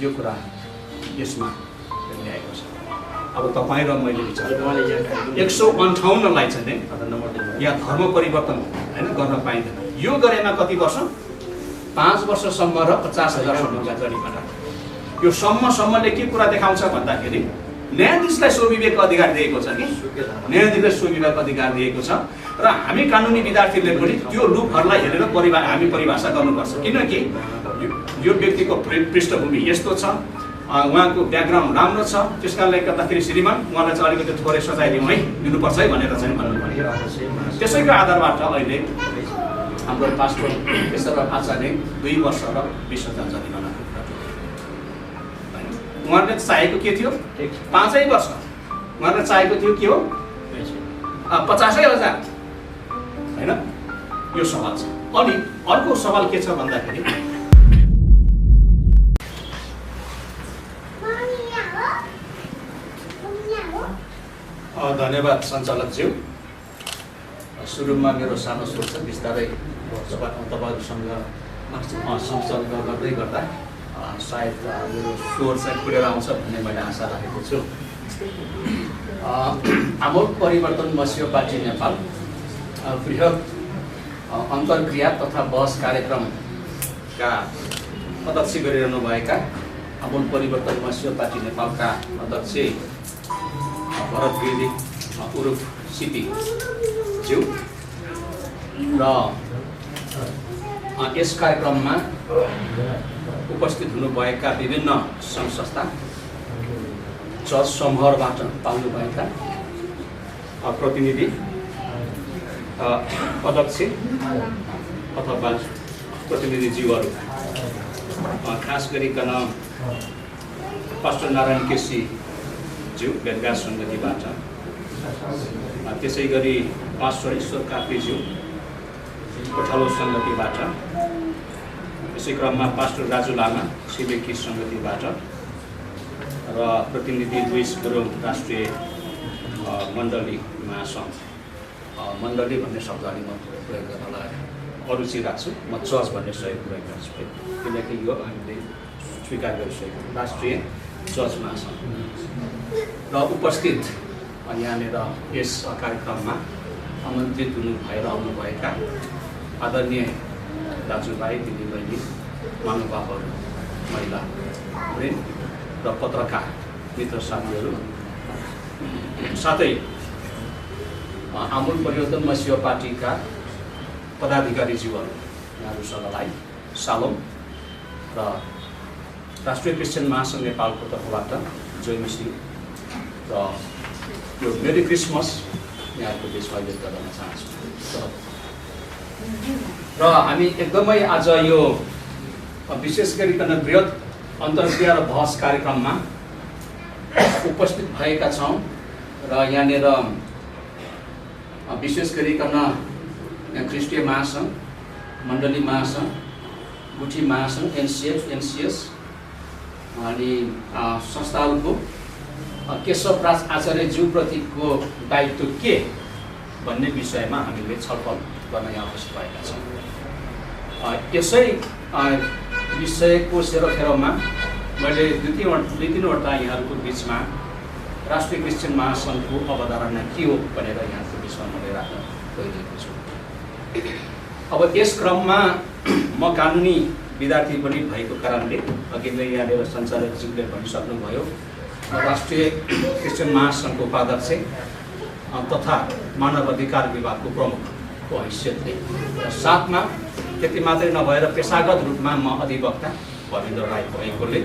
यो कुरा यसमा ल्याएको छ। अब तपाईँ र मैले विचार 158लाई चाहिँ यहाँ धर्म परिवर्तन होइन गर्न पाइँदैन। यो गरेमा कति वर्ष? 5 वर्षसम्म र 50,000सम्मका जरिमाना। यो सम्मले के कुरा देखाउँछ भन्दाखेरि न्यायाधीशलाई स्वविवेक अधिकार दिएको छ कि न्यायाधीशलाई स्वविवेक अधिकार दिएको छ र हामी कानुनी विद्यार्थीले पनि त्यो लुपहरूलाई हेरेर हामी परिभाषा गर्नुपर्छ। किनकि यो व्यक्तिको पृष्ठभूमि यस्तो छ, उहाँको ब्याकग्राउन्ड राम्रो छ, त्यस कारणले गर्दाखेरि श्रीमान उहाँलाई चाहिँ अलिकति थोरै सजाय दिनुपर्छ है भनेर चाहिँ भन्नु पर्यो। त्यसैको आधारबाट अहिले हाम्रो पास्टर केशव आचार्य 2 वर्ष र 20,000 जरिमाना उहाँले चाहेको के थियो? 5 वर्ष। उहाँले चाहेको थियो के हो? 50,000 होइन? यो सवाल छ। अनि अर्को सवाल के छ भन्दाखेरि धन्यवाद सञ्चालकज्यू। सुरुमा मेरो सानो सोच छ, बिस्तारै तपाईँहरूसँग संसर्ग गर्दै गर्दा सायद मेरो स्वर चाहिँ खुलेर आउँछ भन्ने मैले आशा राखेको छु। आमूल परिवर्तन मसियो पार्टी नेपाल बृहत अन्तर्क्रिया तथा बहस कार्यक्रमका अध्यक्ष गरिरहनुभएका आमूल परिवर्तन मसियो पार्टी नेपालका अध्यक्ष भरत गिरी उर्फ सिपी ज्यू र यस कार्यक्रममा उपस्थित हुनुभएका विभिन्न सङ्घ संस्था चर्च समूहबाट पाउनुभएका प्रतिनिधि अध्यक्ष अथवा प्रतिनिधिज्यूहरू, खास गरिकन पास्टर नारायण केसी ज्यू बेलगार सङ्गतिबाट, त्यसै गरी पास्टर ईश्वर काफ्रेज्यू कोठालो सङ्गतिबाट, यसै क्रममा पास्टर राजु लामा सिमेकी सङ्गतिबाट र प्रतिनिधि लुइस गुरुङ राष्ट्रिय मण्डली महासङ्घ। मण्डली भन्ने शब्द अलि म प्रयोग गर्नलाई अरुचि राख्छु, म चर्च भन्ने सहयोग प्रयोग गर्छु किनकि यो हामीले स्वीकार गरिसकेको राष्ट्रिय चर्च महासङ्घ। र उपस्थित यहाँनिर यस कार्यक्रममा आमन्त्रित भएर आउनुभएका आदरणीय दाजुभाइ दिदीबहिनी महानुभावहरू, महिला र पत्रकार मित्र साथीहरू, साथै आमूल परिवर्तन मसियो पार्टीका पदाधिकारीज्यूहरू, यहाँहरू सबैलाई सालोम र राष्ट्रिय क्रिस्चियन महासङ्घ नेपालको तर्फबाट जय मसीह र यो मेरी क्रिसमस यहाँको बिचमा व्यक्त गर्न चाहन्छु। र हामी एकदमै आज यो विशेष गरिकन बृहत अन्तर्क्रिया र बहस कार्यक्रममा उपस्थित भएका छौँ र यहाँनिर विशेष गरिकन ख्रिस्टीय महासङ्घ, मण्डली महासङ्घ, गुठी महासङ्घ, एनसिएफ, एनसिएस अनि संस्थाहरूको केशव राज आचार्यज्यूप्रतिको दायित्व के भन्ने विषयमा हामीले छलफल गर्न यहाँ उपस्थित भएका छौँ। यसै विषयको सेरोफेरोमा मैले दुई तीनवटा यहाँहरूको बिचमा राष्ट्रिय क्रिस्चियन महासङ्घको अवधारणा के हो भनेर यहाँको बिचमा मैले राख्न गइरहेको छु। अब यस क्रममा म कानुनी विद्यार्थी पनि भएको कारणले अघि नै यहाँनिर सञ्चालकज्यूले भनिसक्नुभयो, राष्ट्रिय क्रिस्चियन महासङ्घको उपाध्यक्ष तथा मानव अधिकार विभागको प्रमुखको हैसियतले, साथमा त्यति मात्रै नभएर पेसागत रूपमा म अधिवक्ता भविन्द्र राई भएकोले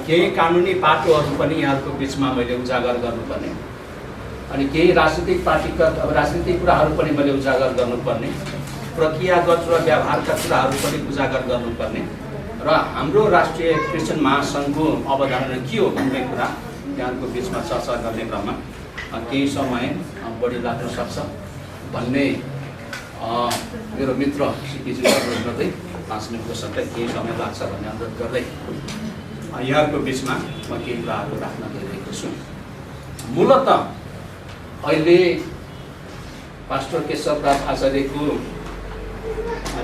केही कानुनी पाटोहरू पनि यहाँहरूको बिचमा मैले उजागर गर्नुपर्ने अनि केही राजनीतिक पार्टीका राजनीतिक कुराहरू पनि मैले उजागर गर्नुपर्ने, प्रक्रियागत र व्यवहारका कुराहरू पनि उजागर गर्नुपर्ने र हाम्रो राष्ट्रिय क्रिस्चियन महासङ्घको अवधारणा के हो भन्ने कुरा यहाँको बिचमा चर्चा गर्ने क्रममा केही समय बढी लाग्न सक्छ भन्ने मेरो मित्र सिपिजीले अनुरोध गर्दै 5 मिनटको सट्टै केही समय लाग्छ भन्ने अनुरोध गर्दै यहाँको बिचमा म केही कुराहरू राख्न गइरहेको छु। मूलत अहिले पास्टर केशव राज आचार्यको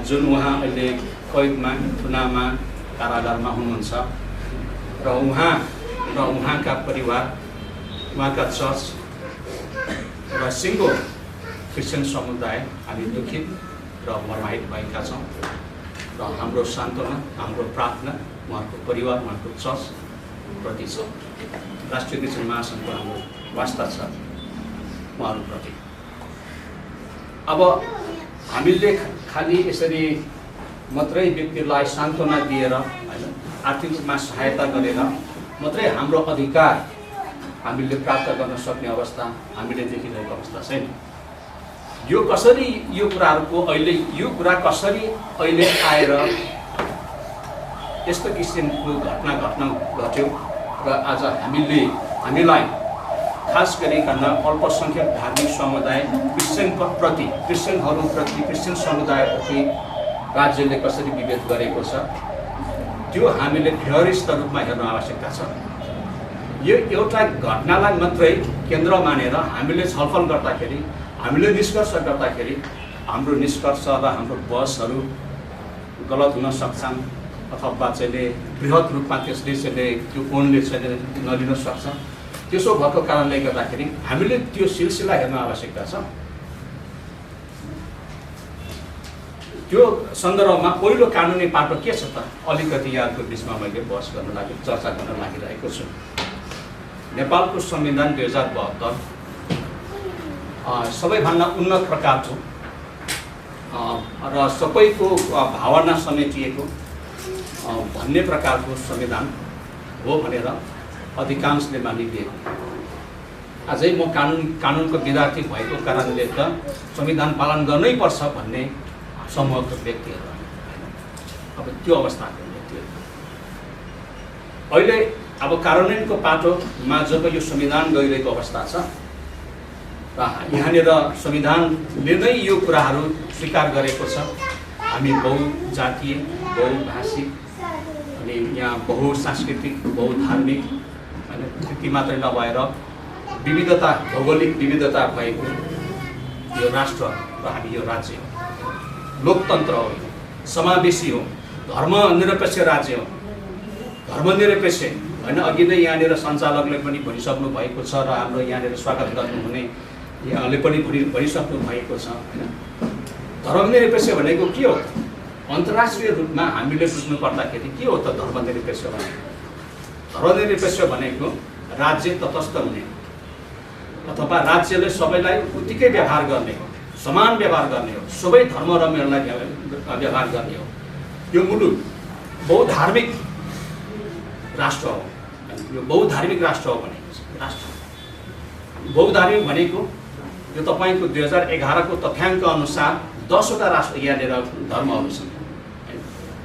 जुन उहाँ अहिले कैदमा, थुनामा, कारागारमा हुनुहुन्छ र उहाँका परिवार, उहाँका चर्च र सिङ्गो क्रिस्चियन समुदाय हामी दुखित र मर्माहित भएका छौँ र हाम्रो सान्त्वना, हाम्रो प्रार्थना उहाँको परिवार, उहाँको चर्च प्रति छ। राष्ट्रिय क्रिस्चियन महासङ्घको हाम्रो वास्ता छ उहाँहरूप्रति। अब हामीले खालि यसरी मात्रै व्यक्तिलाई सान्त्वना दिएर होइन, आर्थिक रूपमा सहायता गरेर मात्रै हाम्रो अधिकार हामीले प्राप्त गर्न सक्ने अवस्था हामीले देखिरहेको अवस्था छैन। यो कसरी यो कुरा कसरी अहिले आएर यस्तो किसिमको घटना घट्यो र आज हामीलाई खास गरिकन अल्पसङ्ख्यक धार्मिक समुदाय क्रिस्चियनहरूप्रति, क्रिस्चियन समुदायप्रति राज्यले कसरी विभेद गरेको छ त्यो हामीले भ्यरिष्ट रूपमा हेर्न आवश्यकता छ। यो एउटा घटनालाई मात्रै केन्द्र मानेर हामीले छलफल गर्दाखेरि, हामीले निष्कर्ष गर्दाखेरि हाम्रो निष्कर्ष र हाम्रो बहसहरू गलत हुन सक्छन् अथवा चाहिँ बृहत रूपमा त्यसले त्यो कोणले चाहिँ नलिन सक्छ। त्यसो भएको कारणले गर्दाखेरि हामीले त्यो सिलसिला हेर्न आवश्यकता छ। त्यो सन्दर्भमा पहिलो कानुनी पाटो के छ त अलिकति यहाँको बिचमा मैले बहस गर्न लागि, चर्चा गर्न लागिरहेको छु। नेपालको संविधान 2072 सबैभन्दा उन्नत प्रकारको र सबैको भावना समेटिएको भन्ने प्रकारको संविधान हो भनेर अधिकांशले मानिलिएको। अझै म कानुनको विद्यार्थी भएको कारणले त संविधान पालन गर्नै पर्छ भन्ने समूहको व्यक्तिहरू, अब त्यो अवस्थाको व्यक्तिहरू अहिले अब कार्यान्वयनको पाटोमा जब यो संविधान गइरहेको अवस्था छ र यहाँनिर संविधानले नै यो कुराहरू स्वीकार गरेको छ। हामी बहुजातीय, बहुभाषिक अनि यहाँ बहुसांस्कृतिक, बहुधार्मिक होइन, त्यति मात्रै नभएर विविधता, भौगोलिक विविधता भएको यो राष्ट्र र हामी यो राज्य हो, लोकतन्त्र हो, समावेशी हो, धर्मनिरपेक्ष राज्य हो। धर्मनिरपेक्ष होइन, अघि नै यहाँनिर सञ्चालकले पनि भनिसक्नु भएको छ र हाम्रो यहाँनिर स्वागत गर्नुहुने यहाँले पनि भनिसक्नु भएको छ होइन। धर्मनिरपेक्ष भनेको के हो त? अन्तर्राष्ट्रिय रूपमा हामीले बुझ्नु पर्दाखेरि के हो त धर्मनिरपेक्ष भनेको? धर्मनिरपेक्ष भनेको राज्य तटस्थ हुने अथवा राज्यले सबैलाई उत्तिकै व्यवहार गर्ने हो, समान व्यवहार गर्ने हो, सबै धर्मरम्यहरूलाई व्यवहार गर्ने हो। यो मुलुक बहुधार्मिक राष्ट्र हो। यो बहुधार्मिक राष्ट्र हो भनेको राष्ट्र बहुधार्मिक भनेको यो तपाईँको 2011 को तथ्याङ्क अनुसार 10वटा राष्ट्र यहाँनिर धर्महरू छन्,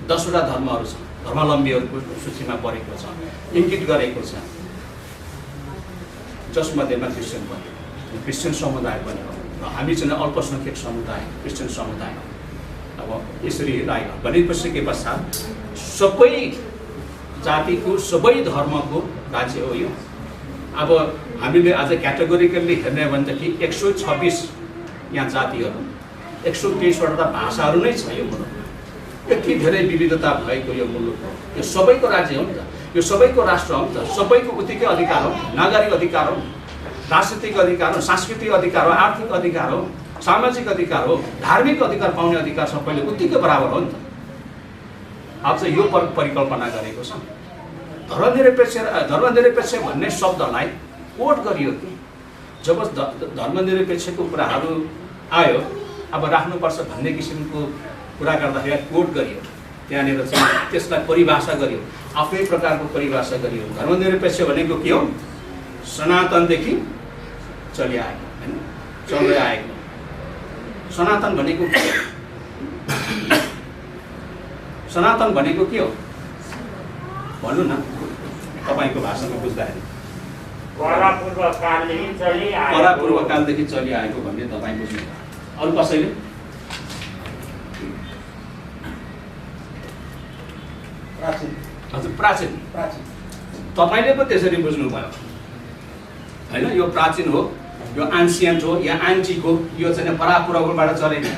10वटा धर्महरू छन्, धर्मावलम्बीहरूको सूचीमा परेको छ, इङ्गित गरेको छ, जसमध्येमा क्रिस्चियन पनि, क्रिस्चियन समुदाय पनि हो र हामी चाहिँ अल्पसङ्ख्यक समुदाय, क्रिस्चियन समुदाय। अब यसरी भनेपछि के पश्चात सबै जातिको, सबै धर्मको राज्य हो यो। अब हामीले आज क्याटेगोरिकल्ली हेर्ने भनेदेखि 126 यहाँ जातिहरू, 123वटा भाषाहरू नै छ यो मुलुक। यति धेरै विविधता भएको यो मुलुक हो, यो सबैको राज्य हो नि त, यो सबैको राष्ट्र हो नि त, सबैको उत्तिकै अधिकार हो, नागरिक अधिकार हो, राजनीतिक अधिकार हो, सांस्कृतिक अधिकार हो, आर्थिक अधिकार हो, सामाजिक अधिकार हो, धार्मिक अधिकार पाउने अधिकार सबैले उत्तिकै बराबर हो नि त। अब चाहिँ यो परिकल्पना गरेको छ। धर्मनिरपेक्ष भन्ने शब्दलाई कोट गरियो कि जब धर्मनिरपेक्षको कुराहरू आयो, अब राख्नुपर्छ भन्ने किसिमको कुरा गर्दाखेरि कोट गरियो, त्यहाँनिर चाहिँ त्यसलाई परिभाषा गरियो, आफ्नै प्रकारको परिभाषा गरियो। धर्मनिरपेक्ष भनेको के हो? सनातनदेखि चलिआएको होइन, चल्दै आएको। सनातन भनेको के हो? सनातन भनेको के हो भन्नु न तपाईँको भाषामा बुझ्दाखेरि। परापूर्वकालदेखि चलिआएको भन्ने तपाईँ बुझ्नु। अरू कसैले? हजुर, प्राचीन। तपाईँले पो त्यसरी बुझ्नुभयो होइन। यो प्राचीन हो, यो एन्सियन्ट हो, या एन्टिक हो, यो चाहिँ परापूर्वबाट चलेको।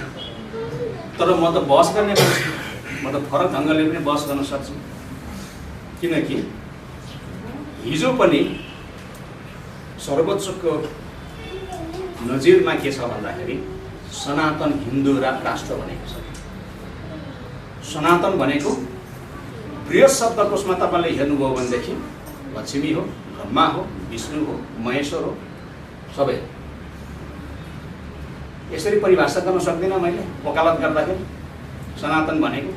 तर म त बहस गर्ने मान्छे, म त फरक ढङ्गले पनि बहस गर्न सक्छु, किनकि हिजो पनि सर्वोच्चको नजिरमा के छ भन्दाखेरि सनातन हिन्दू राष्ट्र भनेको छ। सनातन भनेको बृहत शब्दकोशमा तपाईँले हेर्नुभयो भनेदेखि लक्ष्मी हो, ब्रह्मा हो, विष्णु हो, महेश्वर हो, सबै यसरी परिभाषा गर्न सक्दिनँ मैले वकालत गर्दाखेरि। सनातन भनेको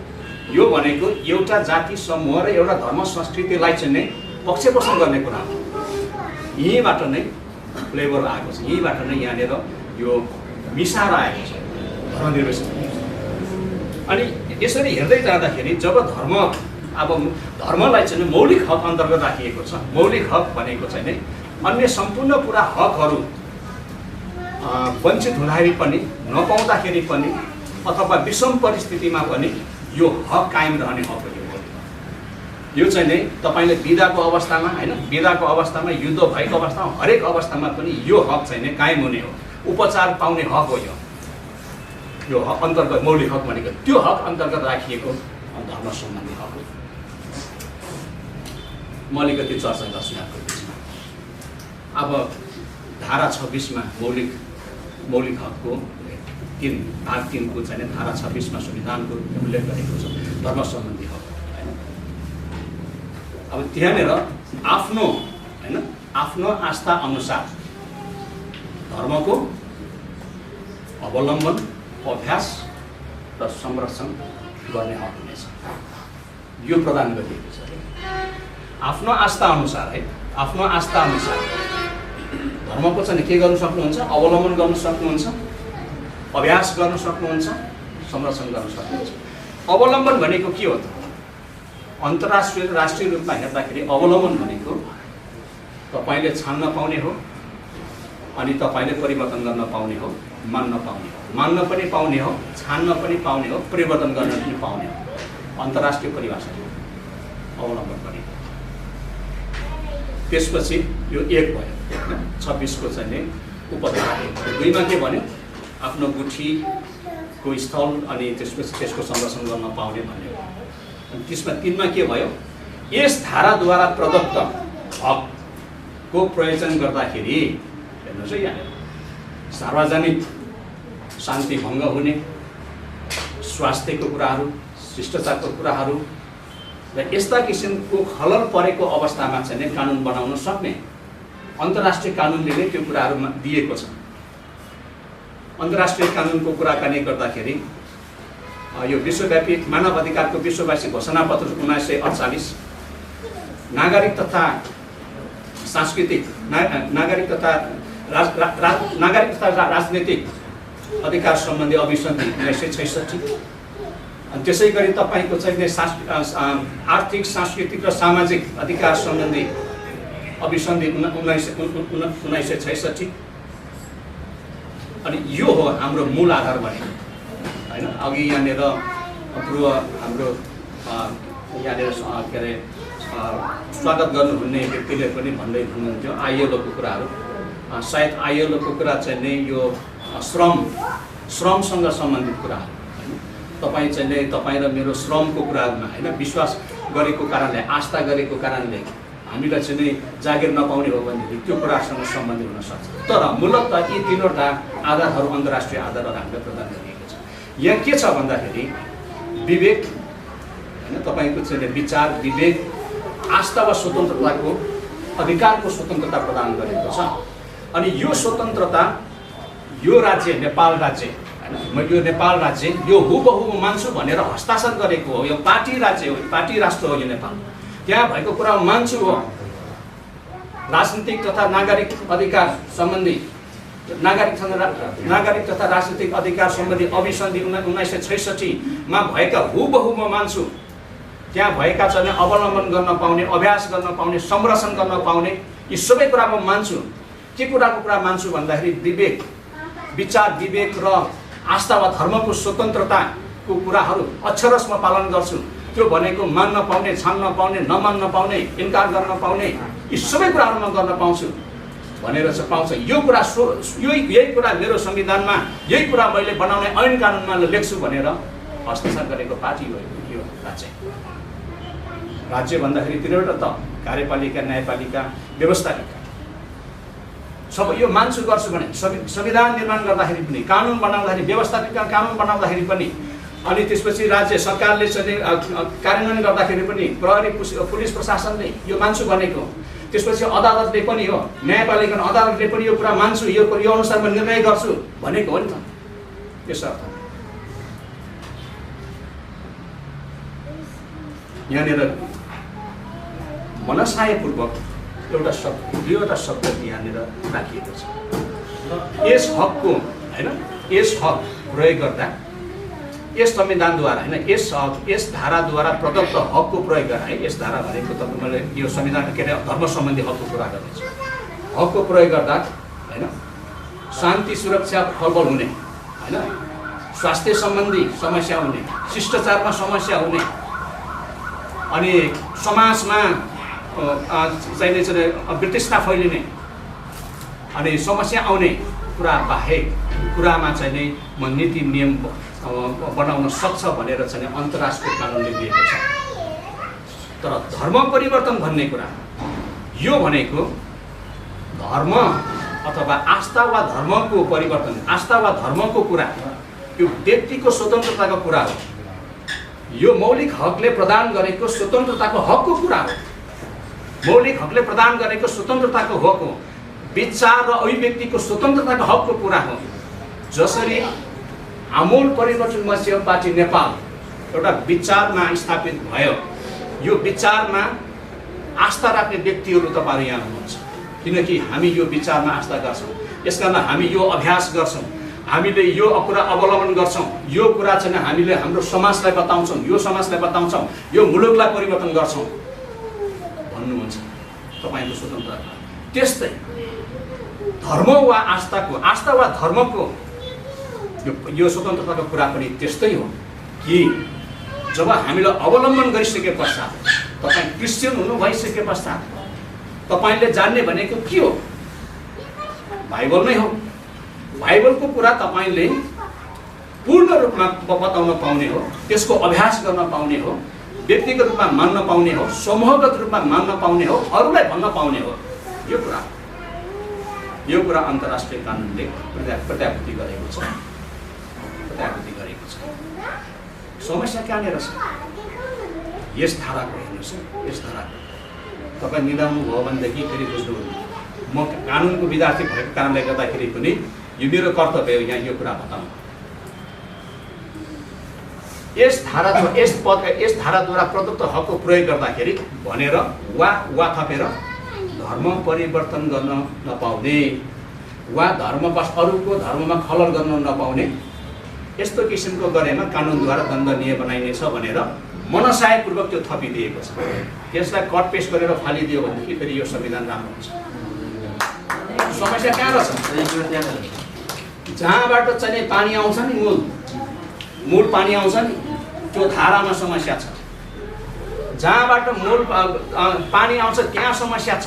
यो भनेको एउटा जाति समूह र एउटा धर्म संस्कृतिलाई चाहिँ नै पक्षपोषण गर्ने कुरा हो। यहीँबाट नै फ्लेभर आएको छ, यहीँबाट नै यहाँनिर यो मिसाएर आएको छ धर्मनिरपेक्ष। अनि यसरी हेर्दै जाँदाखेरि जब धर्मलाई चाहिँ मौलिक हक अन्तर्गत राखिएको छ, मौलिक हक भनेको चाहिँ नै अन्य सम्पूर्ण कुरा हकहरू वञ्चित हुँदाखेरि पनि, नपाउँदाखेरि पनि अथवा विषम परिस्थितिमा पनि यो हक कायम रहने हक हो। यो चाहिँ नै तपाईँले बिदाको अवस्थामा हैन, बिदाको अवस्थामा, युद्ध भएको अवस्थामा, हरेक अवस्थामा पनि यो हक चाहिँ नै कायम हुने हो। उपचार पाउने हक हो यो हक अन्तर्गत मौलिक हक भनेको त्यो हक अन्तर्गत राखिएको धर्म सम्बन्धी हक हो। म अलिकति चर्चा गर्छु यहाँको बिचमा। अब धारा 26 मा मौलिक हकको भाग 3 को चाहिँ धारा 26 मा संविधानको उल्लेख गरेको छ धर्म सम्बन्धी हक हैन। अब त्यहाँनिर आफ्नो आस्था अनुसार धर्मको अवलम्बन, अभ्यास र संरक्षण गर्ने हक हुनेछ। यो प्रदान गरिएको छ। आफ्नो आस्था अनुसार है, आफ्नो आस्था अनुसार धर्मको चाहिँ के गर्न सक्नुहुन्छ? अवलम्बन गर्न सक्नुहुन्छ, अभ्यास गर्न सक्नुहुन्छ, संरक्षण गर्न सक्नुहुन्छ। अवलम्बन भनेको के हो त? अन्तर्राष्ट्रिय राष्ट्रिय रूपमा हेर्दाखेरि अवलम्बन भनेको तपाईँले छान्न पाउने हो, अनि तपाईँले परिवर्तन गर्न पाउने हो, मान्न पाउने हो, मान्न पनि पाउने हो, छान्न पनि पाउने हो, परिवर्तन गर्न पनि पाउने हो। अन्तर्राष्ट्रिय परिभाषा हो अवलम्बन भनेको। त्यसपछि यो 1 भयो 26 को चाहिँ उपधारा। 2 मा के भन्यो? आफ्नो गुठीको स्थल अनि त्यसपछि त्यसको संरक्षण गर्न पाउने भन्ने हो। अनि त्यसमा 3 मा के भयो? यस धाराद्वारा प्रदत्त हकको प्रयोजन गर्दाखेरि हेर्नुहोस् है, यहाँ सार्वजनिक शान्ति भङ्ग हुने, स्वास्थ्यको कुराहरू, शिष्टाचारको कुराहरू र यस्ता किसिमको खलल परेको अवस्थामा चाहिँ कानुन बनाउन सक्ने अन्तर्राष्ट्रिय कानुनले नै त्यो कुराहरू दिएको छ। अन्तर्राष्ट्रिय कानुनको कुराकानी गर्दाखेरि यो विश्वव्यापी मानव अधिकारको विश्वव्यापी घोषणापत्र 1948 नागरिक तथा सांस्कृतिक नागरिक तथा राजनीतिक अधिकार सम्बन्धी अभिसन्धि 1966। अनि त्यसै गरी तपाईँको चाहिँ आर्थिक, सांस्कृतिक र सामाजिक अधिकार सम्बन्धी अभिसन्धि 1966। अनि यो हो हाम्रो मूल आधार भनेको हैन। अघि यहाँनिर पूर्व हाम्रो यहाँनिर के अरे स्वागत गर्नुहुने व्यक्तिले पनि भन्दै हुनुहुन्थ्यो आईएलओको कुराहरू। सायद आईएलओको कुरा चाहिँ नै यो श्रमसँग सम्बन्धित कुराहरू हैन। तपाईँ चाहिँ नै तपाईँ र मेरो श्रमको कुराहरूमा हैन विश्वास गरेको कारणले, आस्था गरेको कारणले हामीलाई चाहिँ नै जागिर नपाउने हो भनेदेखि त्यो कुरासँग सम्बन्धित हुन सक्छ। तर मूलतः यी 3वटा आधारहरू अन्तर्राष्ट्रिय आधारहरू हामीले प्रदान गरिएको छ। यहाँ के छ भन्दाखेरि विवेक हैन, तपाईँको चाहिँ विचार, विवेक, आस्था वा स्वतन्त्रताको अधिकारको स्वतन्त्रता प्रदान गरेको छ। अनि यो स्वतन्त्रता यो राज्य नेपाल राज्य हैन, म यो नेपाल राज्य यो हुबहु मान्छु भनेर हस्ताक्षर गरेको हो। यो पार्टी राज्य हो, पार्टी राष्ट्र हो यो नेपाल। त्यहाँ भएको कुरा मान्छु हो। राजनीतिक तथा नागरिक अधिकार सम्बन्धी नागरिक तथा राजनीतिक अधिकार सम्बन्धी अभिसन्धि 1966 मा भएका हुबहु म मान्छु। त्यहाँ भएका चाहिँ अवलम्बन गर्न पाउने, अभ्यास गर्न पाउने, संरक्षण गर्न पाउने यी सबै कुरा म मान्छु। के कुराको कुरा मान्छु भन्दाखेरि विवेक, विचार, विवेक र आस्था वा धर्मको स्वतन्त्रताको कुराहरू अक्षरश म पालन गर्छु। त्यो भनेको मान्न पाउने, छान्न पाउने, नमान्न पाउने, इन्कार गर्न पाउने यी सबै कुराहरू म गर्न पाउँछु भनेर चाहिँ पाउँछ। यो कुरा यही कुरा मेरो संविधानमा, यही कुरा मैले बनाउने ऐन कानुनमा लेख्छु भनेर हस्ताक्षर गरेको पार्टी हो यो राज्य। राज्य भन्दाखेरि तिनवटा तह, कार्यपालिका, न्यायपालिका, व्यवस्थापिका। सब यो मान्छु गर्छु भने संविधान निर्माण गर्दाखेरि पनि, कानुन बनाउँदाखेरि, व्यवस्थापिका कानुन बनाउँदाखेरि पनि, अनि त्यसपछि राज्य सरकारले चाहिँ कार्यान्वयन गर्दाखेरि पनि, प्रहरी पुलिस प्रशासनले यो मान्छु भनेको, त्यसपछि अदालतले पनि हो, न्यायपालिका अदालतले पनि यो कुरा मान्छु, यो अनुसारमा निर्णय गर्छु भनेको हो नि त। त्यसो अर्थ यहाँनिर मनसायपूर्वक दुईवटा शब्द यहाँनिर राखिएको छ। यस हकको होइन, यस हक प्रयोग गर्दा, यस संविधानद्वारा होइन, यस धाराद्वारा प्रदत्त हकको प्रयोग गर्दा है, यस धारा भनेको तपाईँ मैले यो संविधान के अरे धर्म सम्बन्धी हकको कुरा गर्दैछु। हकको प्रयोग गर्दा होइन शान्ति सुरक्षा फलफल हुने होइन, स्वास्थ्य सम्बन्धी समस्या हुने, शिष्टाचारमा समस्या हुने, अनि समाजमा चाहिँ वितृष्णा फैलिने अनि समस्या आउने कुरा बाहेक कुरामा चाहिँ नै म नीति नियम बनाउन सक्छ भनेर चाहिँ अन्तर्राष्ट्रिय कानुनले दिएको छ। तर धर्म परिवर्तन भन्ने कुरा यो भनेको धर्म अथवा आस्था वा धर्मको परिवर्तन, आस्था वा धर्मको कुरा यो व्यक्तिको स्वतन्त्रताको कुरा हो। यो मौलिक हकले प्रदान गरेको स्वतन्त्रताको हकको कुरा हो। मौलिक हकले प्रदान गरेको स्वतन्त्रताको हक हो। विचार र अभिव्यक्तिको स्वतन्त्रताको हकको कुरा हो। जसरी आमूल परिवर्तनशील पार्टी नेपाल एउटा विचारमा स्थापित भयो, यो विचारमा आस्था राख्ने व्यक्तिहरू तपाईँहरू यहाँ हुनुहुन्छ, किनकि हामी यो विचारमा आस्था गर्छौँ, यसकारण हामी यो अभ्यास गर्छौँ, हामीले यो कुरा अवलम्बन गर्छौँ, यो कुरा चाहिँ हामीले हाम्रो समाजलाई बताउँछौँ, यो समाजलाई बताउँछौँ, यो मुलुकलाई परिवर्तन गर्छौँ भन्नुहुन्छ तपाईँको स्वतन्त्रता। त्यस्तै धर्म वा आस्थाको, आस्था वा धर्मको यो स्वतन्त्रताको कुरा पनि त्यस्तै हो कि जब हामीले अवलम्बन गरिसके पश्चात, तपाईँ क्रिस्चियन हुनु भइसके पश्चात तपाईँले जान्ने भनेको के हो? बाइबल नै हो। बाइबलको कुरा तपाईँले पूर्ण रूपमा बताउन पाउने हो, त्यसको अभ्यास गर्न पाउने हो, व्यक्तिगत रूपमा मान्न पाउने हो, समूहगत रूपमा मान्न पाउने हो, अरूलाई भन्न पाउने हो। यो कुरा अन्तर्राष्ट्रिय कानुनले प्रत्याभूति गरेको छ। समस्या कहाँनिर छ? यस धाराको हेर्नुहोस्, यस धाराको तपाईँ मिलाउनु भयो भनेदेखि फेरि बुझ्नुहुन्न। म कानुनको विद्यार्थी भएको कारणले गर्दाखेरि पनि यो मेरो कर्तव्य हो यहाँ यो कुरा बताउनु। यस धाराद्वारा प्रदत्त हकको प्रयोग गर्दाखेरि भनेर वा थपेर धर्म परिवर्तन गर्न नपाउने वा अरूको धर्ममा खलल गर्न नपाउने यस्तो किसिमको गरेमा कानुनद्वारा दण्डनीय बनाइनेछ भनेर मनसायपूर्वक त्यो थपिदिएको छ। त्यसलाई कट पेस्ट गरेर फालिदियो भनेदेखि फेरि यो संविधान राम्रो हुन्छ। समस्या कहाँ रहेछ? जहाँबाट चाहिँ पानी आउँछ नि, मूल पानी आउँछ नि, त्यो धारामा समस्या छ। जहाँबाट मूल पानी आउँछ त्यहाँ समस्या छ।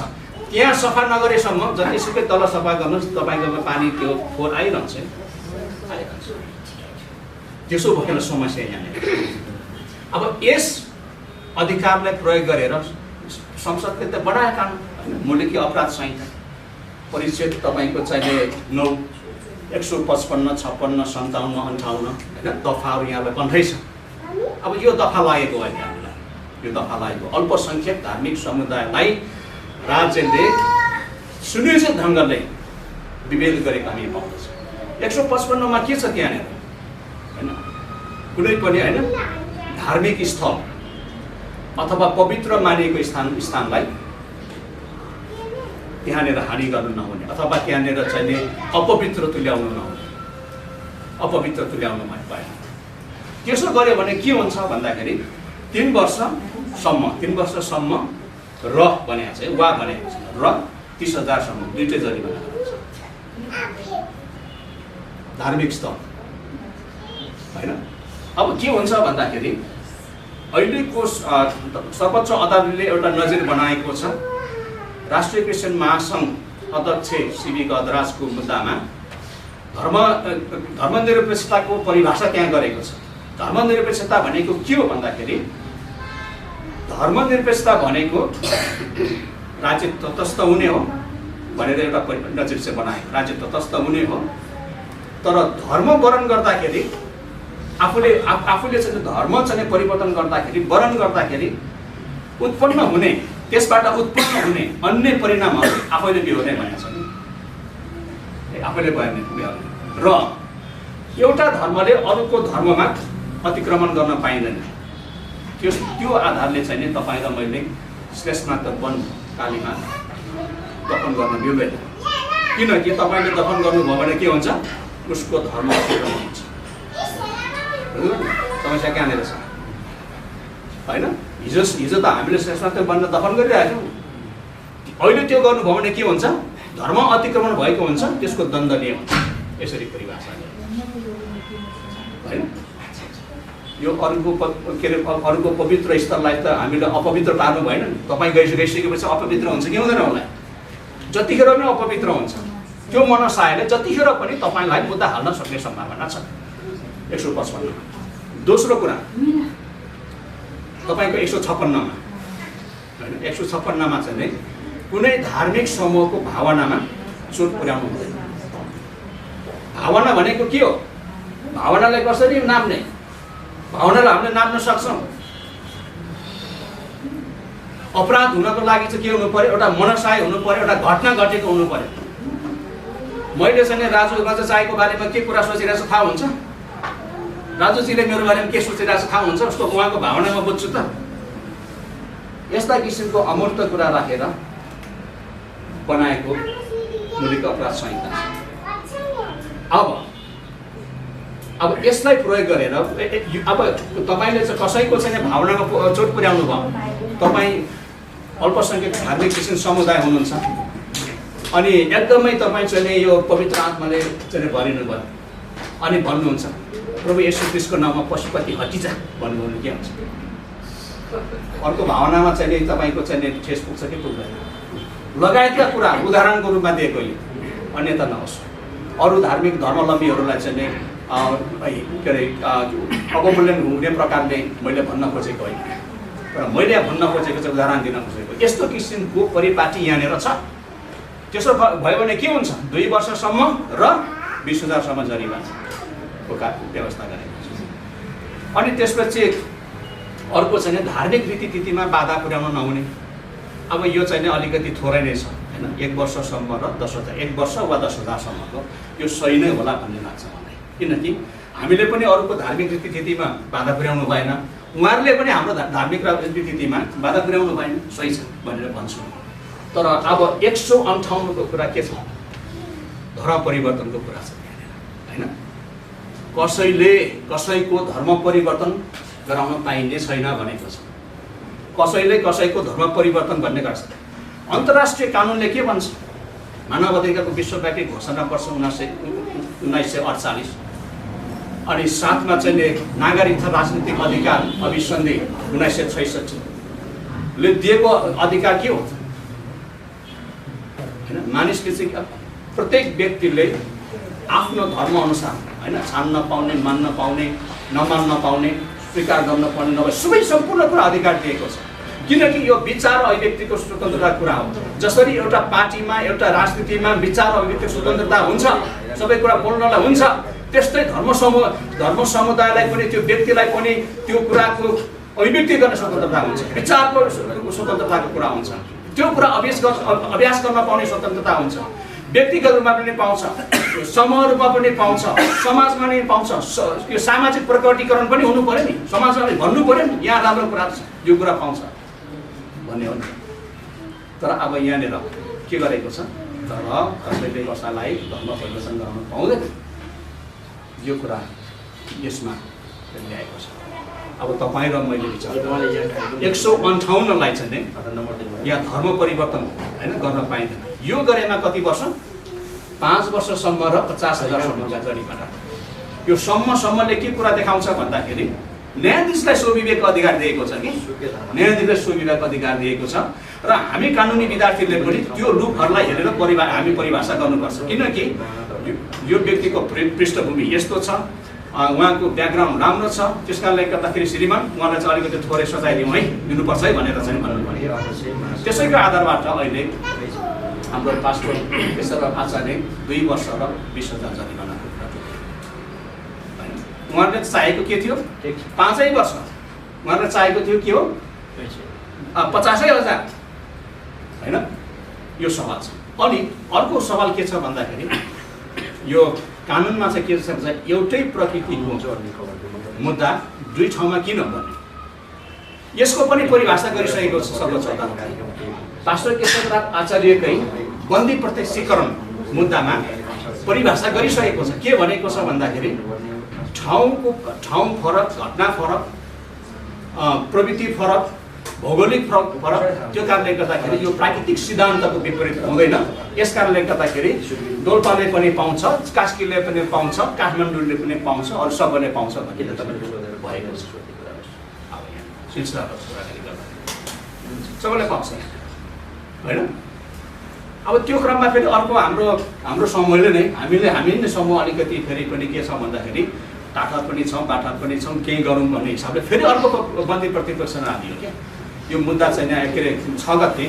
त्यहाँ सफा नगरेसम्म जतिसुकै तल सफा गर्नुहोस् तपाईँको पानी त्यो फोहोर आइरहन्छ। त्यसो भएर समस्या यहाँनिर। अब यस अधिकारलाई प्रयोग गरेर संसदले त बनाए कानुन होइन, मुलुकी अपराध संहिता परिच्छेद तपाईँको चाहिने 9, 155, 56, 57, 58 होइन दफाहरू यहाँलाई बन्दै छ। अब यो दफा लागेको अहिले हामीलाई, यो दफा लागेको अल्पसङ्ख्यक धार्मिक समुदायलाई राज्यले सुनिश्चित ढङ्गले विभेद गरेको हामी पाउँदछ। 155 मा के छ त्यहाँनिर होइन, कुनै पनि होइन धार्मिक स्थल अथवा पवित्र मानिएको स्थानलाई त्यहाँनिर हानि गर्नु नहुने अथवा त्यहाँनिर चाहिँ अपवित्र तुल्याउनु नहुने, अपवित्र तुल्याउनु भएन। त्यसो गर्यो भने के हुन्छ भन्दाखेरि 3 वर्षसम्म र भनेको छ, वा भनेको छ र 30,000 सम्म दुईटै जरिमाना गर्छ धार्मिक स्थल होइन। अब के हुन्छ भन्दाखेरि अहिलेको सर्वोच्च अदालतले एउटा नजिर बनाएको छ। राष्ट्रिय क्रिस्चियन महासङ्घ अध्यक्ष सिबी गदराजको मुद्दामा धर्मनिरपेक्षताको परिभाषा त्यहाँ गरेको छ। धर्मनिरपेक्षता भनेको के हो भन्दाखेरि धर्मनिरपेक्षता भनेको राज्य तटस्थ हुने हो भनेर एउटा नजिर चाहिँ बनायो। राज्य तटस्थ हुने हो, तर धर्म वरण गर्दाखेरि आफूले चाहिँ धर्म चाहिँ परिवर्तन गर्दाखेरि, वरण गर्दाखेरि उत्पन्न हुने, त्यसबाट उत्पन्न हुने अन्य परिणामहरू आफैले बिहोर्ने भनेको छ नि, आफैले बिहोर्ने। र एउटा धर्मले अरूको धर्ममा अतिक्रमण गर्न पाइँदैन। त्यो आधारले चाहिँ नि तपाईँ र मैले श्रेष्ठनाथ वन कालीमा दफन गर्न मिल्दैन, किनकि तपाईँले दफन गर्नुभयो भने के हुन्छ, उसको धर्म अतिक्रमण हुन्छ। समस्या कहाँनिर छ होइन? हिजो त हामीले श्रेष्ठनाथ वनमा दफन गरिरहेको थियौँ, अहिले त्यो गर्नुभयो भने के हुन्छ, धर्म अतिक्रमण भएको हुन्छ, त्यसको दण्डनीय हुन्छ। यसरी परिभाषा होइन। यो अरूको पवित्र स्थललाई त हामीले अपवित्र पार्नु भएन नि। तपाईँ गइसकेपछि अपवित्र हुन्छ कि हुँदैन होला? जतिखेर पनि अपवित्र हुन्छ। त्यो मनसायले जतिखेर पनि तपाईँलाई मुद्दा हाल्न सक्ने सम्भावना छ। 155। दोस्रो कुरा तपाईँको 156मा होइन, 156मा चाहिँ कुनै धार्मिक समूहको भावनामा चोट पुर्याउनु हुँदैन। भावना भनेको के हो? भावनालाई कसरी नाप्ने? भावनालाई हामीले नाप्न सक्छौँ। अपराध हुनको लागि चाहिँ के हुनु पर्यो? एउटा मनसाय हुनु पर्यो, एउटा घटना घटेको हुनु पर्यो। मैले चाहिँ राजु चाहेको बारेमा के कुरा सोचिरहेको छु थाहा हुन्छ? राजुजीले मेरो बारेमा के सोचिरहेको छ थाहा हुन्छ? उसको उहाँको भावनामा बुझ्छु त। यस्ता किसिमको अमूर्त कुरा राखेर बनाएको मौलिक अपराध संहिता छ। अब यसलाई प्रयोग गरेर अब तपाईँले चाहिँ कसैको चाहिँ भावनामा चोट पुर्याउनु भयो, तपाईँ अल्पसङ्ख्यक धार्मिक क्रिस्चियन समुदाय हुनुहुन्छ अनि एकदमै तपाईँ चाहिँ यो पवित्र आत्माले चाहिँ भरिनु भयो अनि भन्नुहुन्छ प्रभु येशू ख्रीष्टको नाममा पशुपति हटिजा भन्नुभयो के हुन्छ? अर्को भावनामा चाहिँ तपाईँको चाहिँ ठेस पुग्छ कि पुग्दैन? लगायतका कुरा उदाहरणको रूपमा दिएको यो, अन्यथा नहोस्। अरू धार्मिक धर्मावलम्बीहरूलाई चाहिँ के अरे अवमूल्यन हुने प्रकारले मैले भन्न खोजेको होइन, तर मैले भन्न खोजेको चाहिँ उदाहरण दिन खोजेको। यस्तो किसिमको परिपाटी यहाँनिर छ। त्यसो भयो भने के हुन्छ? 2 वर्षसम्म र 20,000सम्म जरिवानाको व्यवस्था गरेको छ। अनि त्यसपछि अर्को चाहिँ धार्मिक रीतिथितिमा बाधा पुर्याउन नहुने। अब यो चाहिँ अलिकति थोरै नै छ होइन, 1 वर्षसम्म र 10,000, 1 वर्ष वा 10,000सम्मको यो सही नै होला भन्ने लाग्छ मलाई। किनकि हामीले पनि अरूको धार्मिक रीतिथितिमा बाधा पुर्याउनु भएन, उहाँहरूले पनि हाम्रो धार्मिक रीतिथितिमा बाधा पुर्याउनु भएन, सही छ भनेर भन्छु। तर अब 158को कुरा के छ? धर्म परिवर्तनको कुरा छ होइन। कसैले कसैको धर्म परिवर्तन गराउन पाइने छैन भनेको छ। कसैले कसैको धर्म परिवर्तन भन्ने गर्छ। अन्तर्राष्ट्रिय कानुनले के भन्छ? मानव अधिकारको विश्वव्यापी घोषणा वर्ष 1948 अनि साथमा चाहिँ नागरिकता राजनीतिक अधिकार अभिसन्धि 1966 ले दिएको अधिकार के हो हैन? मानिसले चाहिँ प्रत्येक व्यक्तिले आफ्नो धर्म अनुसार हैन छान्न पाउने, मान्न पाउने, नमान्न पाउने, स्वीकार गर्न पर्ने नभए सबै सम्पूर्ण कुरा अधिकार दिएको छ। किनकि यो विचार अभिव्यक्तिको स्वतन्त्रताको कुरा हो। जसरी एउटा पार्टीमा एउटा राजनीतिमा विचार अभिव्यक्तिको स्वतन्त्रता हुन्छ, सबै कुरा बोल्नलाई हुन्छ, त्यस्तै धर्म समुदायलाई पनि त्यो व्यक्तिलाई पनि त्यो कुराको अभिव्यक्ति गर्ने स्वतन्त्रता हुन्छ, विचारको स्वतन्त्रताको कुरा हुन्छ, त्यो कुरा अभ्यास गर्न पाउने स्वतन्त्रता हुन्छ, व्यक्तिगत रूपमा पनि पाउँछ, समूह रूपमा पनि पाउँछ, समाजमा पनि पाउँछ। यो सामाजिक प्रकटीकरण पनि हुनु पर्यो नि, समाजमा भन्नु पर्यो नि यहाँ राम्रो कुरा छ, यो कुरा पाउँछ भन्ने हो नि। तर अब यहाँनिर के गरेको छ? तर कसैले कसैलाई धर्म परिवर्तन गर्न पाउँदैन, यो कुरा यसमा ल्याएको छ। अब तपाईँ र मैले विचार 158लाई चाहिँ यहाँ धर्म परिवर्तन हैन गर्न पाइँदैन। यो गरेमा कति वर्ष? 5 वर्षसम्म र 50,000सम्मका जरिवाना। यो सम्मले के कुरा देखाउँछ भन्दाखेरि न्यायाधीशलाई स्वविवेक अधिकार दिएको छ कि न्यायाधीशलाई स्वविवेक अधिकार दिएको छ र हामी कानुनी विद्यार्थीले पनि त्यो लुपहरूलाई हेरेर हामी परिभाषा गर्नुपर्छ। किनकि यो व्यक्तिको पृष्ठभूमि यस्तो छ उहाँको ब्याकग्राउन्ड राम्रो छ, त्यस कारणले गर्दाखेरि श्रीमान उहाँलाई चाहिँ अलिकति थोरै सजाय दिउँ है, दिनुपर्छ है भनेर चाहिँ भन्नुभयो। त्यसैको आधारबाट अहिले हाम्रो पास्टर केशवराव आचार्य 2 वर्ष र 20,000 जरिमानाको कुरा होइन। उहाँहरूले चाहेको के थियो? 5 वर्ष। उहाँहरूले चाहेको थियो के हो? 50,000 होइन। यो सवाल छ। अनि अर्को सवाल के छ भन्दाखेरि यो कानुनमा चाहिँ के छ भने एउटै प्रकृतिको मुद्दा 2 ठाउँमा किन बन्ने, यसको पनि परिभाषा गरिसकेको छ सर्वोच्च अदालतले। पास्टर केशवराव आचार्यकै बन्दी प्रत्यक्षीकरण मुद्दामा परिभाषा गरिसकेको छ। के भनेको छ भन्दाखेरि ठाउँ फरक, घटना फरक, प्रवृत्ति फरक, भौगोलिक फरक, त्यो कारणले गर्दाखेरि यो प्राकृतिक सिद्धान्तको विपरीत हुँदैन। यस कारणले गर्दाखेरि डोल्पाले पनि पाउँछ, कास्कीले पनि पाउँछ, काठमाडौँले पनि पाउँछ, अरू सबैले पाउँछ भन्ने तपाईँले सोधेर भएको छ। अब यहाँ सिलसिलागत कुराकानी गर्दाखेरि सबैले पाउँछ होइन। अब त्यो क्रममा फेरि अर्को हाम्रो समूहले नै हामी नै समूह अलिकति फेरि पनि के छ भन्दाखेरि टाटा पनि छौँ, बाटा पनि छौँ, केही गरौँ भन्ने हिसाबले फेरि अर्को बन्दी प्रतिपक्षमा हालियो क्या। यो मुद्दा चाहिँ के अरे 6 गते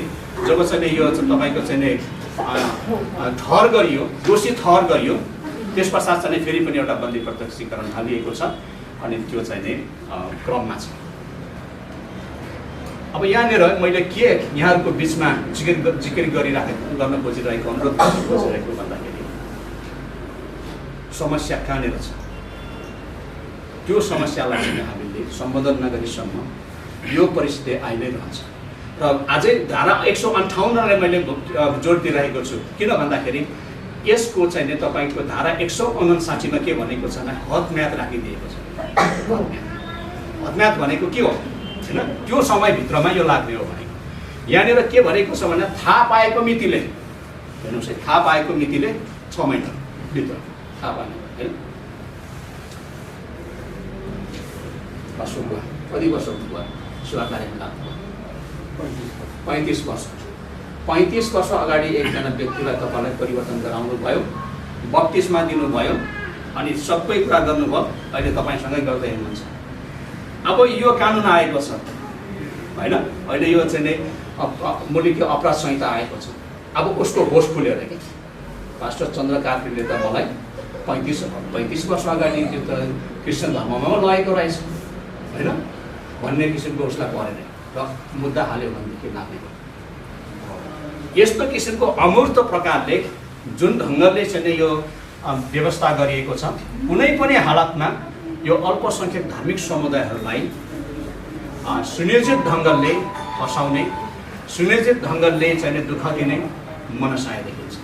जब चाहिँ यो तपाईँको चाहिँ ठहर गरियो, दोषी ठहर गरियो, त्यस पश्चात चाहिँ फेरि पनि एउटा बन्दी प्रत्यक्षीकरण हालिएको छ अनि त्यो चाहिँ क्रममा छ। अब यहाँनिर मैले के यहाँहरूको बिचमा जिकिर गर्न खोजिरहेको, अनुरोध गर्न खोजिरहेको भन्दाखेरि समस्या कहाँनिर छ, त्यो समस्यालाई चाहिँ हामीले सम्बोधन नगरीसम्म यो परिस्थिति आइ नै रहन्छ। र अझै धारा 158लाई मैले जोड दिइरहेको छु, किन भन्दाखेरि यसको चाहिँ तपाईँको धारा 159मा के भनेको छ भने हदम्याद राखिदिएको छ। हदम्याद भनेको के हो होइन, त्यो समयभित्रमा यो लाग्ने हो भनेको। यहाँनिर के भनेको छ भने थाहा पाएको मितिले, हेर्नुहोस् है, थाहा पाएको मितिले 6 महिनाभित्र थाहा पाने होइन। कति वर्ष भयो सेवा कार्यमा लाग्नु? 35 वर्ष। 35 वर्ष अगाडि एकजना व्यक्तिलाई तपाईँलाई परिवर्तन गराउनु भयो, बत्तिसमा दिनुभयो अनि सबै कुरा गर्नुभयो, अहिले तपाईँसँगै गर्दै हुनुहुन्छ। अब यो कानुन आएको छ होइन, अहिले यो चाहिँ मुलुकी अपराध संहिता आएको छ। अब उसको होस खुलेर कि पास्टर चन्द्र कार्कीले त मलाई 35 वर्ष अगाडि त्यो त क्रिस्चियन धर्ममा लगेको रहेछ होइन भन्ने किसिमको उसलाई परेन र मुद्दा हाल्यो भनेदेखि लाग्ने। यस्तो किसिमको अमूर्त प्रकारले जुन ढङ्गले चाहिँ यो व्यवस्था गरिएको छ, कुनै पनि हालतमा यो अल्पसङ्ख्यक धार्मिक समुदायहरूलाई सुनियोजित ढङ्गले फसाउने, सुनियोजित ढङ्गले चाहिँ दुःख दिने मनसाय देखिन्छ।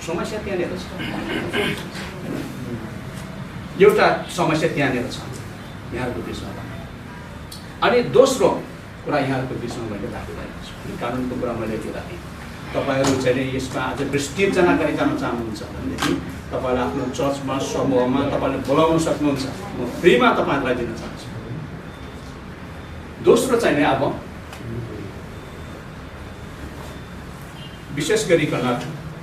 समस्या त्यहाँनिर छ, एउटा समस्या त्यहाँनिर छ यहाँहरूको बिचमा। अनि दोस्रो कुरा यहाँहरूको बिचमा मैले राखिरहेको छु, कानुनको कुरा मैले त्यो राखेँ। तपाईँहरू चाहिँ यसमा अझ विस्तृत जानकारी जान चाहनुहुन्छ भनेदेखि तपाईँलाई आफ्नो चर्चमा, समूहमा तपाईँले बोलाउन सक्नुहुन्छ, म फ्रीमा तपाईँहरूलाई दिन चाहन्छु। दोस्रो चाहिँ अब विशेष गरिकन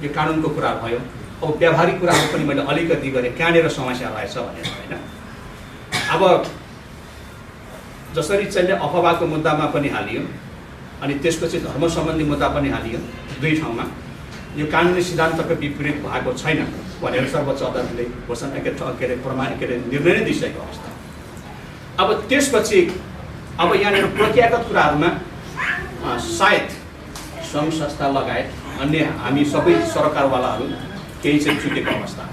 यो कानुनको कुरा भयो, अब व्यावहारिक कुराहरू पनि मैले अलिकति गरेँ कहाँनिर समस्या रहेछ भनेर होइन। अब जसरी चाहिँ अफवाहको मुद्दामा पनि हालियो अनि त्यसपछि धर्म सम्बन्धी मुद्दा पनि हालियो, 2 ठाउँमा यो कानुनी सिद्धान्तको विपरीत भएको छैन भनेर सर्वोच्च अदालतले घोषणा के अरे निर्णय नै दिइसकेको अवस्था। अब त्यसपछि अब यहाँनिर प्रक्रियागत कुराहरूमा सायद सङ्घ संस्था लगायत अन्य हामी सबै सरकारवालाहरू केही चाहिँ छुटेको अवस्था।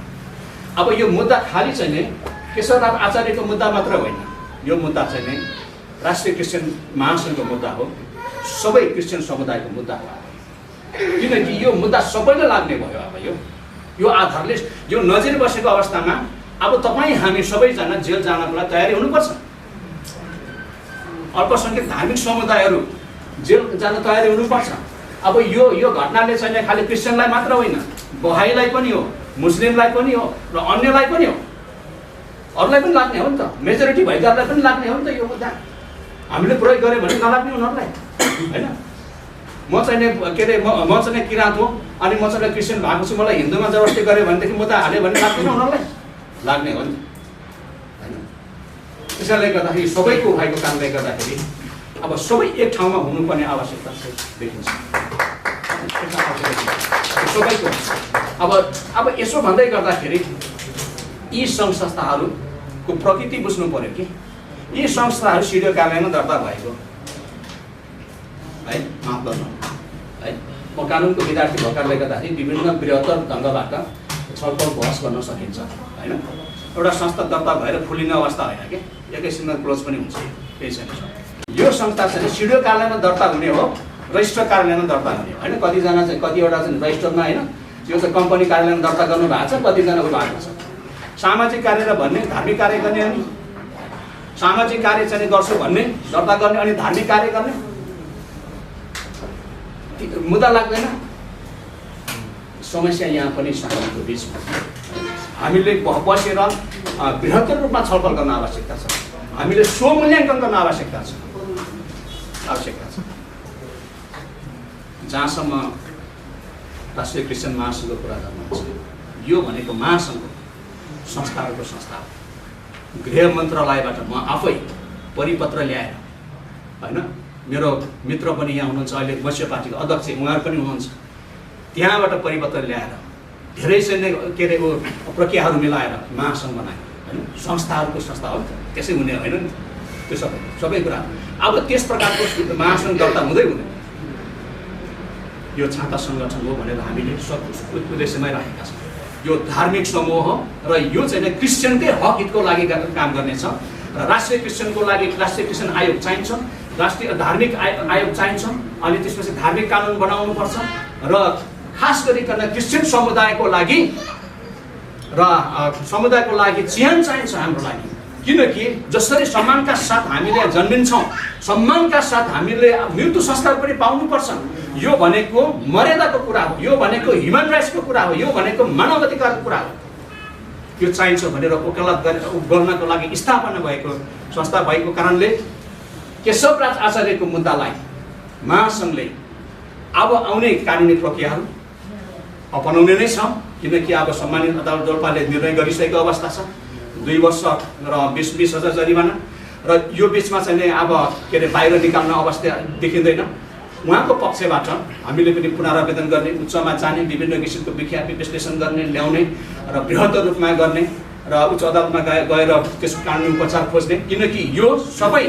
अब यो मुद्दा खालि चाहिँ केशवराव आचार्यको मुद्दा मात्र होइन, यो मुद्दा चाहिँ राष्ट्रिय क्रिस्चियन महासङ्घको मुद्दा हो, सबै क्रिस्चियन समुदायको मुद्दा हो। किनकि यो मुद्दा सबैले लाग्ने भयो। अब यो आधारले यो नजिर बसेको अवस्थामा अब तपाईँ हामी सबैजना जेल जानको लागि तयारी हुनुपर्छ। अल्पसङ्ख्यक धार्मिक समुदायहरू जेल जान तयारी हुनुपर्छ। अब यो घटनाले चाहिँ खालि क्रिस्चियनलाई मात्र होइन, बहाईलाई पनि हो, मुस्लिमलाई पनि हो र अन्यलाई पनि हो, अरूलाई पनि लाग्ने हो नि त, मेजोरिटी भएकाहरूलाई पनि लाग्ने हो नि त। यो मुद्दा हामीले प्रयोग गऱ्यो भने नलाग्ने उनीहरूलाई होइन। म चाहिँ के अरे म चाहिँ किराँत हो अनि म चाहिँ क्रिस्चियन भएको छु, मलाई हिन्दूमा जबरजस्ती गऱ्यो भनेदेखि मुद्दा हाल्यो भने लाग्दैन उनीहरूलाई लाग्ने हो नि हैन। त्यसैले गर्दाखेरि सबैको भएको कारणले गर्दाखेरि अब सबै एक ठाउँमा हुनुपर्ने आवश्यकता चाहिँ देखिन्छ सबैको। अब यसो भन्दै गर्दाखेरि यी सङ्घ संस्थाहरूको प्रकृति बुझ्नु पर्यो कि यी संस्थाहरू सिडिओ कार्यालयमा दर्ता भएको है, माफ गर्नु है। म कानुनको विद्यार्थी भएकाले गर्दाखेरि विभिन्न बृहत्तर ढङ्गबाट छलफल बहस गर्न सकिन्छ होइन। एउटा संस्था दर्ता भएर फुलिने अवस्था होइन कि एकैछिनमा क्लोज पनि हुन्छ, केही छैन। यो संस्था चाहिँ सिडिओ कार्यालयमा दर्ता हुने हो, रजिस्टर कार्यालयमा दर्ता हुने हो होइन। कतिजना चाहिँ कतिवटा चाहिँ रजिस्टरमा होइन, यो चाहिँ कम्पनी कार्यालयमा दर्ता गर्नु भएको छ, कतिजनाको भएको छ। सामाजिक कार्य भन्ने धार्मिक कार्य गर्ने, अनि सामाजिक कार्य चाहिँ गर्छु भन्ने दर्ता गर्ने, अनि धार्मिक कार्य गर्ने मुद्दा लाग्दैन। समस्या यहाँ पनि समाजको बिचमा हामीले बसेर बृहत्तर रूपमा छलफल गर्न आवश्यकता छ। हामीले स्वमूल्याङ्कन गर्न आवश्यकता छ। जहाँसम्म राष्ट्रिय क्रिस्चियन महासङ्घको कुरा गर्नुहुन्छ, यो भनेको महासङ्घ संस्थाहरूको संस्था हो। गृह मन्त्रालयबाट म आफै परिपत्र ल्याएर होइन, मेरो मित्र पनि यहाँ हुनुहुन्छ, अहिले मत्स्य पार्टीको अध्यक्ष उहाँहरू पनि हुनुहुन्छ, त्यहाँबाट परिपत्र ल्याएर धेरै चाहिँ के अरे प्रक्रियाहरू मिलाएर महासङ्घ बनायो होइन। संस्थाहरूको संस्था हो, त्यसै हुने होइन नि त्यो सबै कुरा। अब त्यस प्रकारको महासङ्घ दर्ता हुँदै हुँदैन यो छाता सङ्गठन हो भनेर हामीले सब उद्देश्यमै राखेका छौँ। यो धार्मिक समूह हो र यो चाहिँ क्रिस्चियनकै हक हितको लागि काम गर्नेछ। र राष्ट्रिय क्रिस्चियनको लागि राष्ट्रिय क्रिस्चियन आयोग चाहिन्छ, राष्ट्रिय धार्मिक आयोग चाहिन्छ, अनि त्यसपछि धार्मिक कानुन बनाउनुपर्छ र खास गरिकन क्रिस्चियन समुदायको लागि चिहान चाहिन्छ हाम्रो लागि। किनकि जसरी सम्मानका साथ हामीले जन्मिन्छौँ, सम्मानका साथ हामीले मृत्यु संस्कार पनि पाउनुपर्छ। यो भनेको मर्यादाको कुरा हो, यो भनेको ह्युमन राइट्सको कुरा हो, यो भनेको मानव अधिकारको कुरा हो। यो चाहिन्छ भनेर वकालत गर्नको लागि स्थापना भएको संस्था भएको कारणले केशवराज आचार्यको मुद्दालाई महासङ्घले अब आउने कानुनी प्रक्रियाहरू अपनाउने नै छ। किनकि अब सम्मानित अदालत डोल्पाले निर्णय गरिसकेको अवस्था छ, 2 वर्ष र 20,000 जरिवाना। र यो बिचमा चाहिँ अब के अरे बाहिर निकाल्न अवस्था देखिँदैन। उहाँको पक्षबाट हामीले पनि पुनरावेदन गर्ने, उच्चमा जाने, विभिन्न किसिमको विख्यात विश्लेषण गर्ने, ल्याउने र बृहत्तर रूपमा गर्ने र उच्च अदालतमा गएर त्यसको कानुनी उपचार खोज्ने। किनकि यो सबै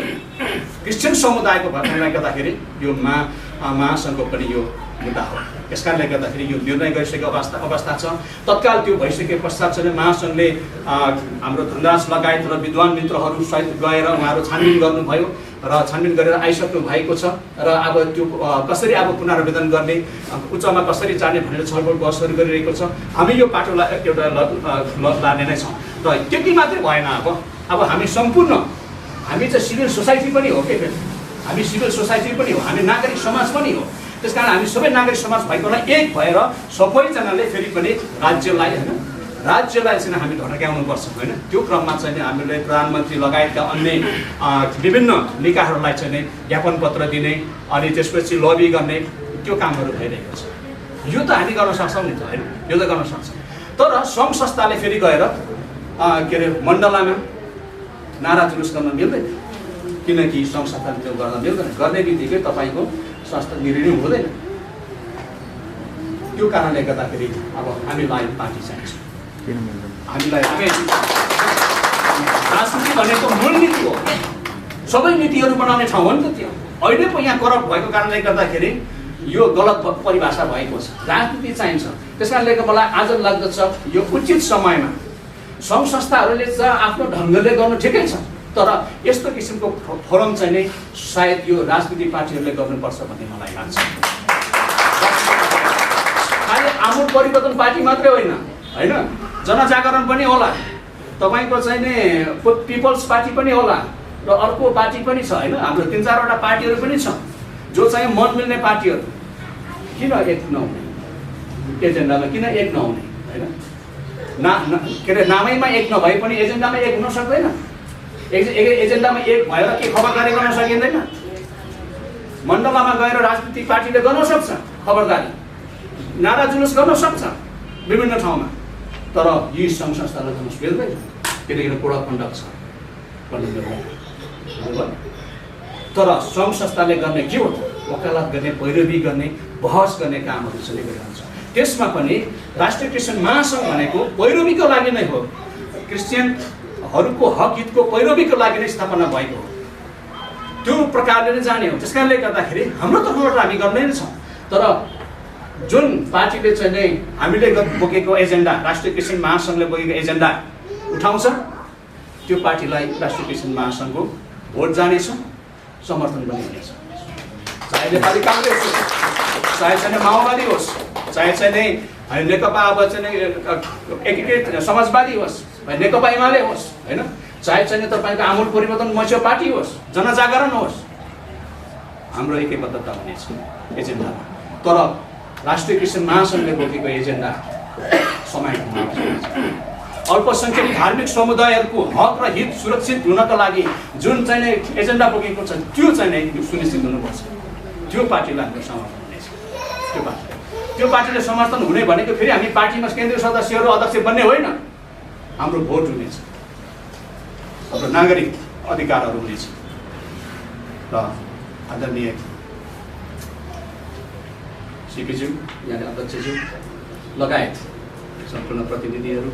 क्रिस्चियन समुदायको घटनाले गर्दाखेरि यो महासङ्घको पनि यो मुद्दा हो। यस कारणले गर्दाखेरि यो निर्णय गरिसकेको अवस्था छ। तत्काल त्यो भइसके पश्चात चाहिँ महासङ्घले हाम्रो धनराज लगायत र विद्वान मित्रहरू सहित गएर उहाँहरू छानबिन गर्नुभयो र छानबिन गरेर आइसक्नु भएको छ। र अब त्यो कसरी अब पुनरावेदन गर्ने, उच्चमा कसरी जाने भनेर छलफल बहसहरू गरिरहेको छ। हामी यो पाटोलाई एउटा लाने नै छौँ। र त्यति मात्रै भएन, अब हामी सम्पूर्ण हामी चाहिँ सिभिल सोसाइटी पनि हो के, हामी सिभिल सोसाइटी पनि हो, हामी नागरिक समाज पनि हो। त्यस कारण हामी सबै नागरिक समाज भएकोलाई एक भएर सबैजनाले फेरि पनि राज्यलाई चाहिँ हामी ढड्क्याउनुपर्छ होइन। त्यो क्रममा चाहिँ हामीले प्रधानमन्त्री लगायतका अन्य विभिन्न निकायहरूलाई चाहिँ ज्ञापन पत्र दिने, अनि त्यसपछि लबी गर्ने, त्यो कामहरू भइरहेको छ। यो त हामी गर्न सक्छौँ नि त होइन, यो त गर्न सक्छौँ। तर सङ्घ संस्थाले फेरि गएर के अरे मण्डलामा नारा जुलुस गर्न मिल्दैन, किनकि सङ्घ संस्थाले त्यो गर्न मिल्दैन। गर्ने बित्तिकै तपाईँको संस्था निर्णय हुँदैन। त्यो कारणले गर्दाखेरि अब हामीलाई पार्टी चाहिन्छ। हामीलाई राजनीति भनेको मूल नीति हो, सबै नीतिहरू बनाउने ठाउँ हो नि त त्यो। अहिले पो यहाँ करप्ट भएको कारणले गर्दाखेरि यो गलत परिभाषा भएको छ। राजनीति चाहिन्छ। त्यस कारणले मलाई आज लाग्दछ यो उचित समयमा सङ्घ संस्थाहरूले चाहिँ आफ्नो ढङ्गले गर्नु ठिकै छ, तर यस्तो किसिमको फोरम चाहिँ नै सायद यो राजनीतिक पार्टीहरूले गर्नुपर्छ भन्ने मलाई लाग्छ। खालि आमूल परिवर्तन पार्टी मात्रै होइन, जनजागरण पनि होला, तपाईँको चाहिँ नि पिपल्स पार्टी पनि होला र अर्को पार्टी पनि छ होइन। हाम्रो 3-4वटा पार्टीहरू पनि छ जो चाहिँ मन मिल्ने पार्टीहरू। किन एक नहुने एजेन्डामा, किन एक नहुने होइन? के अरे नामैमा एक नभए पनि एजेन्डामा एक हुन सक्दैन। एजेन्डामा एक भएर के खबरदारी गर्न सकिँदैन? मण्डलमा गएर राजनीतिक पार्टीले गर्न सक्छ खबरदारी, नारा जुलुस गर्न सक्छ विभिन्न ठाउँमा, तर यी सङ्घ संस्थालाई त सुविधा किनकि कोड अफ कन्डक्ट छ तर सङ्घ संस्थाले गर्ने के हो त वकालत गर्ने पैरवी गर्ने बहस गर्ने कामहरू चाहिँ गरिरहन्छ। त्यसमा पनि राष्ट्रिय क्रिस्चियन महासङ्घ भनेको पैरवीको लागि नै हो, क्रिस्चियनहरूको हक हितको पैरवीको लागि नै स्थापना भएको हो, त्यो प्रकारले नै जाने हो। त्यस कारणले गर्दाखेरि हाम्रो तर्फबाट हामी गर्ने नै छौँ। तर जुन पार्टीले चाहिँ नै हामीले बोकेको एजेन्डा, राष्ट्रिय क्रिस्चियन महासङ्घले बोकेको एजेन्डा उठाउँछ, त्यो पार्टीलाई राष्ट्रिय क्रिस्चियन महासङ्घको भोट जानेछ, समर्थन पनि हुनेछ। चाहे नेपाली काङ्ग्रेस होस्, चाहे चाहिँ माओवादी होस्, चाहे चाहिँ नै नेकपा अब चाहिँ एकीकृत समाजवादी होस्, नेकपा एमाले होस्, होइन, चाहे चाहिँ तपाईँको आमूल परिवर्तन मोर्चा पार्टी होस्, जनजागरण होस्, हाम्रो एकैबद्धता हुनेछ एजेन्डामा। तर राष्ट्रिय क्रिस्चियन महासङ्घले बोकेको एजेन्डा समाएको हुनुपर्छ। अल्पसङ्ख्यक धार्मिक समुदायहरूको हक र हित सुरक्षित हुनका लागि जुन चाहिँ नै एजेन्डा बोकेको छ त्यो चाहिँ नै सुनिश्चित हुनुपर्छ। त्यो पार्टीलाई हाम्रो समर्थन हुनेछ। त्यो पार्टीले समर्थन हुने भनेको फेरि हामी पार्टीमा केन्द्रीय सदस्यहरू अध्यक्ष बन्ने होइन, हाम्रो भोट हुनेछ, हाम्रो नागरिक अधिकारहरू हुनेछ। र आदरणीय सिपीज्यू यानि अध्यक्षज्यू लगायत सम्पूर्ण प्रतिनिधिहरू,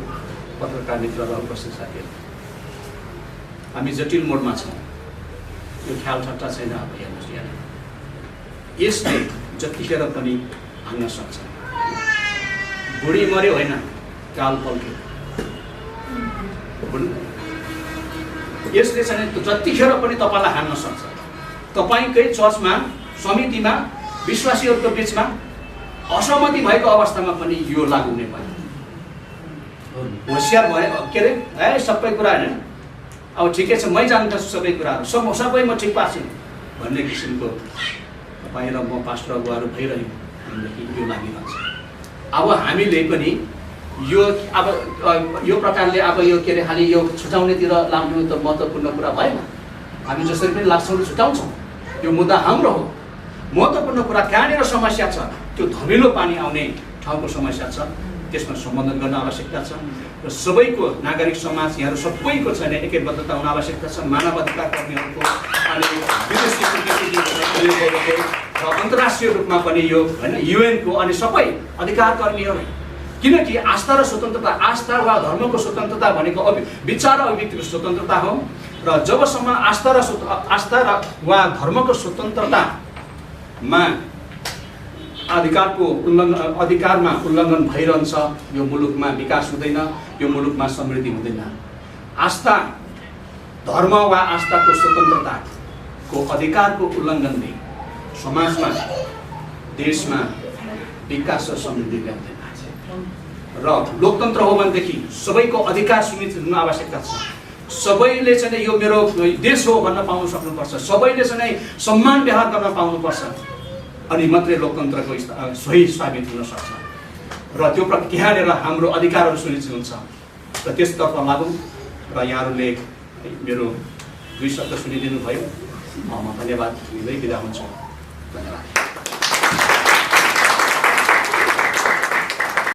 पत्रकार मित्र र उपस्थित साथीहरू, हामी जटिल मोडमा छौँ। यो ख्याल ठट्टा छैन। अब हेर्नुहोस् यहाँ यसले जतिखेर पनि हान्न सक्छ। बुढी मर्यो होइन, काल पल्क्यो। यसले चाहिँ जतिखेर पनि तपाईँलाई हान्न सक्छ। तपाईँकै चर्चमा, समितिमा, विश्वासीहरूको बिचमा असहमति भएको अवस्थामा पनि यो लागु हुने भयो। होसियार भए के अरे सबै कुरा होइन, अब ठिकै छ, मै जान्छु सबै कुराहरू, सबै म ठिक पार्छु भन्ने किसिमको तपाईँ र म पास्टर अगुवाहरू भइरह्यौँ भनेदेखि यो लागिरहन्छ। अब हामीले पनि यो अब यो प्रकारले अब यो के अरे खालि यो छुटाउनेतिर लाग्नु त महत्त्वपूर्ण कुरा भएन। हामी जसरी पनि लाग्छौँ छुटाउँछौँ, यो मुद्दा हाम्रो हो। महत्त्वपूर्ण कुरा कहाँनिर समस्या छ, त्यो धमिलो पानी आउने ठाउँको समस्या छ, त्यसमा सम्बोधन गर्न आवश्यकता छ। र सबैको नागरिक समाज यहाँहरू सबैको चाहिँ एकैबद्धता हुन आवश्यकता छ। मानवाधिकार कर्मीहरूको अनि विदेशी कूटनीतिज्ञहरूको र अन्तर्राष्ट्रिय रूपमा पनि यो होइन, युएनको अनि सबै अधिकार कर्मीहरू, किनकि आस्था र स्वतन्त्रता, आस्था वा धर्मको स्वतन्त्रता भनेको विचार र अभिव्यक्तिको स्वतन्त्रता हो। र जबसम्म आस्था र वा धर्मको स्वतन्त्रतामा अधिकारमा उल्लङ्घन भइरहन्छ, यो मुलुकमा विकास हुँदैन, यो मुलुकमा समृद्धि हुँदैन। आस्था, धर्म वा आस्थाको स्वतन्त्रताको अधिकारको उल्लङ्घनले समाजमा, देशमा विकास र समृद्धि ल्याउँदैन। र लोकतन्त्र हो भनेदेखि सबैको अधिकार सुनिश्चित हुन आवश्यकता छ। सबैले चाहिँ यो मेरो देश हो भन्न पाउनु सक्नुपर्छ, सबैले चाहिँ सम्मान व्यवहार गर्न पाउनुपर्छ, अनि मात्रै लोकतन्त्रको सही साबित हुन सक्छ। र त्यो त्यहाँनिर हाम्रो अधिकारहरू सुनिश्चित हुन्छ। र त्यसतर्फ लागौँ। र यहाँहरूले मेरो 2 शब्द सुनिदिनु भयो, म धन्यवाद दिँदै बिदा हुन्छु। धन्यवाद।